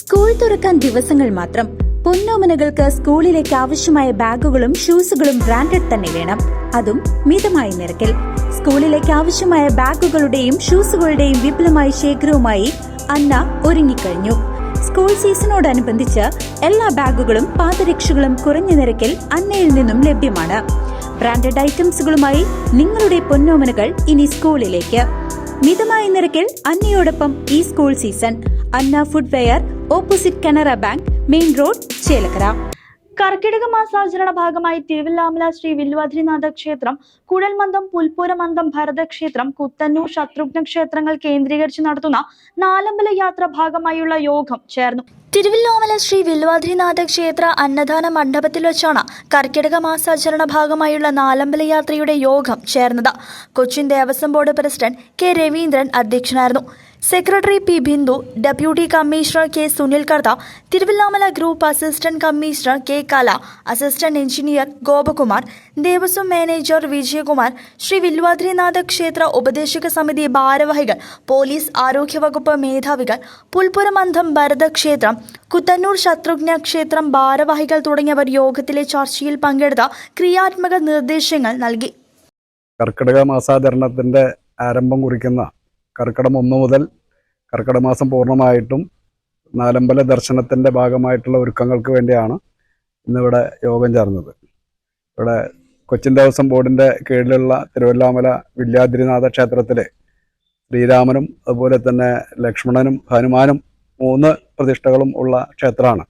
School തുറക്കാൻ ദിവസങ്ങൾ മാത്രം. പൊന്നോമനകൾക്ക് സ്കൂളിലേക്ക് ആവശ്യമായ ബാഗുകളും ഷൂസുകളും ബ്രാൻഡഡ് തന്നെ വേണം, അതും മിതമായ നിരക്കിൽ. സ്കൂളിലേക്ക് ആവശ്യമായ ബാഗുകളുടെയും ഷൂസുകളുടെയും വിപുലമായ ശേഖരവുമായി അന്ന ഒരുങ്ങിക്കഴിഞ്ഞു. സ്കൂൾ സീസണോടനുബന്ധിച്ച് എല്ലാ ബാഗുകളും പാദരക്ഷകളും കുറഞ്ഞ നിരക്കിൽ അന്നയിൽ നിന്നും ലഭ്യമാണ്. ബ്രാൻഡഡ് ഐറ്റംസുകളുമായി നിങ്ങളുടെ പൊന്നോമനകൾ ഇനി സ്കൂളിലേക്ക്. മിതമായ നിരക്കിൽ അന്നയോടൊപ്പം ഈ school season. Anna footwear, opposite Canara bank, main road, Chelakkara. കർക്കിടക മാസാചരണ ഭാഗമായി തിരുവില്ലാമല ശ്രീ വില്വാദ്രിനാഥ ക്ഷേത്രം, കുഴൽമന്ദം, പുൽപ്പൂരമന്ദം ഭരതക്ഷേത്രം, കുത്തന്നൂർ ശത്രുഘ്ന ക്ഷേത്രങ്ങൾ കേന്ദ്രീകരിച്ച് നടത്തുന്ന നാലമ്പല യാത്ര ഭാഗമായുള്ള യോഗം ചേർന്നു. തിരുവില്ലാമല ശ്രീ വില്വാദ്രിനാഥ ക്ഷേത്ര അന്നദാന മണ്ഡപത്തിൽ വെച്ചാണ് കർക്കിടക മാസാചരണ ഭാഗമായുള്ള നാലമ്പല യാത്രയുടെ യോഗം ചേർന്നത്. Cochin Devaswom board president K Raveendran അധ്യക്ഷനായിരുന്നു. Secretary P Bindu, deputy commissioner K Sunil Kartha, Thiruvilwamala group assistant commissioner K Kala, assistant engineer Gopakumar, Devaswom manager Vijayakumar, Shri Vilwadrinatha ക്ഷേത്ര ഉപദേശക സമിതി ഭാരവാഹികൾ, പോലീസ് ആരോഗ്യവകുപ്പ് മേധാവികൾ, പുൽപ്പുരമന്ധം ഭരതക്ഷേത്രം, കുത്തന്നൂർ ശത്രുഘ്ന ക്ഷേത്രം ഭാരവാഹികൾ തുടങ്ങിയവർ യോഗത്തിലെ ചർച്ചയിൽ പങ്കെടുത്ത ക്രിയാത്മക നിർദ്ദേശങ്ങൾ നൽകി. കർക്കിടക മാസാചരണത്തിൻ്റെ ആരംഭം കുറിക്കുന്ന കർക്കിടകം 1 മുതൽ കർക്കിടക മാസം പൂർണ്ണമായിട്ടും നാലമ്പല ദർശനത്തിൻ്റെ ഭാഗമായിട്ടുള്ള ഒരുക്കങ്ങൾക്ക് വേണ്ടിയാണ് ഇന്നിവിടെ യോഗം ചേർന്നത്. ഇവിടെ കൊച്ചിൻ ദേവസ്വം ബോർഡിൻ്റെ കീഴിലുള്ള തിരുവല്ലാമല വില്വാദ്രിനാഥ ക്ഷേത്രത്തിലെ ശ്രീരാമനും അതുപോലെ തന്നെ ലക്ഷ്മണനും ഹനുമാനും 3 പ്രതിഷ്ഠകളും ഉള്ള ക്ഷേത്രമാണ്.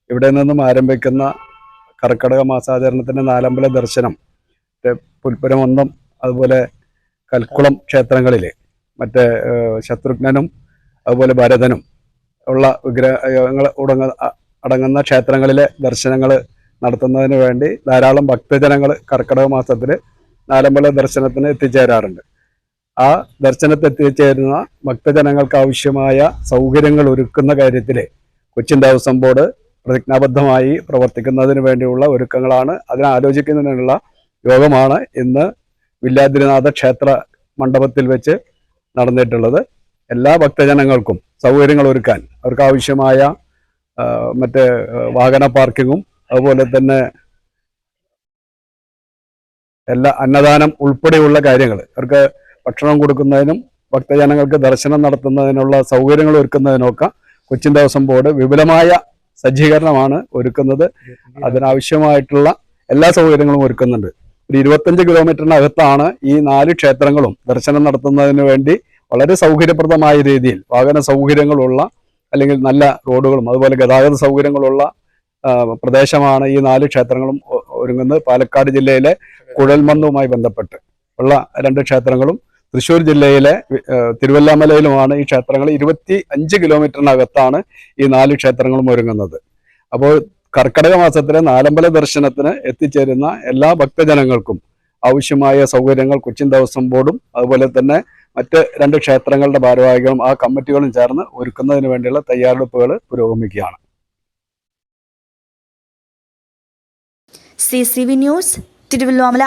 ഇവിടെ നിന്നും ആരംഭിക്കുന്ന കർക്കിടക മാസാചരണത്തിൻ്റെ നാലമ്പല ദർശനം പുൽപ്പുരമന്ദം അതുപോലെ കൽക്കുളം ക്ഷേത്രങ്ങളിൽ മറ്റേ ശത്രുഘ്നനും അതുപോലെ ഭരതനും ഉള്ള വിഗ്രഹങ്ങൾ അടങ്ങുന്ന ക്ഷേത്രങ്ങളിലെ ദർശനങ്ങൾ നടത്തുന്നതിന് വേണ്ടി ധാരാളം ഭക്തജനങ്ങൾ കർക്കിടക മാസത്തിൽ നാലമ്പല ദർശനത്തിന് എത്തിച്ചേരാറുണ്ട്. ആ ദർശനത്തിൽ എത്തിച്ചേരുന്ന ഭക്തജനങ്ങൾക്ക് ആവശ്യമായ സൗകര്യങ്ങൾ ഒരുക്കുന്ന കാര്യത്തിൽ കൊച്ചിൻ ദേവസ്വം ബോർഡ് പ്രതിജ്ഞാബദ്ധമായി പ്രവർത്തിക്കുന്നതിന് വേണ്ടിയുള്ള ഒരുക്കങ്ങളാണ്. അതിനാലോചിക്കുന്നതിനുള്ള യോഗമാണ് ഇന്ന് വില്വാദ്രിനാഥ ക്ഷേത്ര മണ്ഡപത്തിൽ വെച്ച് നടന്നിട്ടുള്ളത്. എല്ലാ ഭക്തജനങ്ങൾക്കും സൗകര്യങ്ങൾ ഒരുക്കാൻ അവർക്ക് ആവശ്യമായ മറ്റേ വാഹന പാർക്കിങ്ങും അതുപോലെ തന്നെ എല്ലാ അന്നദാനം ഉൾപ്പെടെയുള്ള കാര്യങ്ങൾ അവർക്ക് ഭക്ഷണം കൊടുക്കുന്നതിനും ഭക്തജനങ്ങൾക്ക് ദർശനം നടത്തുന്നതിനുള്ള സൗകര്യങ്ങൾ ഒരുക്കുന്നതിനൊക്കെ കൊച്ചിൻ ദേവസ്വം ബോർഡ് വിപുലമായ സജ്ജീകരണമാണ് ഒരുക്കുന്നത്. അതിനാവശ്യമായിട്ടുള്ള എല്ലാ സൗകര്യങ്ങളും ഒരുക്കുന്നുണ്ട്. ഒരു 25 കിലോമീറ്ററിനകത്താണ് ഈ 4 ക്ഷേത്രങ്ങളും ദർശനം നടത്തുന്നതിന് വേണ്ടി വളരെ സൗകര്യപ്രദമായ രീതിയിൽ വാഹന സൗകര്യങ്ങളുള്ള അല്ലെങ്കിൽ നല്ല റോഡുകളും അതുപോലെ ഗതാഗത സൗകര്യങ്ങളുള്ള പ്രദേശമാണ് ഈ 4 ക്ഷേത്രങ്ങളും ഒരുങ്ങുന്നത്. പാലക്കാട് ജില്ലയിലെ കുഴൽമന്ദവുമായി ബന്ധപ്പെട്ട് ഉള്ള 2 ക്ഷേത്രങ്ങളും തൃശ്ശൂർ ജില്ലയിലെ തിരുവല്ലാമലയിലുമാണ് ഈ ക്ഷേത്രങ്ങൾ. 25 കിലോമീറ്ററിനകത്താണ് ഈ 4 ക്ഷേത്രങ്ങളും ഒരുങ്ങുന്നത്. അപ്പോൾ കർക്കിടക മാസത്തിലെ നാലമ്പല ദർശനത്തിന് എത്തിച്ചേരുന്ന എല്ലാ ഭക്തജനങ്ങൾക്കും ആവശ്യമായ സൗകര്യങ്ങൾ കൊച്ചിൻ ദേവസ്വം ബോർഡും അതുപോലെ തന്നെ മറ്റ് 2 ക്ഷേത്രങ്ങളുടെ ഭാരവാഹികളും ആ കമ്മിറ്റികളും ചേർന്ന് ഒരുക്കുന്നതിന് വേണ്ടിയുള്ള തയ്യാറെടുപ്പുകൾ പുരോഗമിക്കുകയാണ്. CCV news, Thiruvallamala.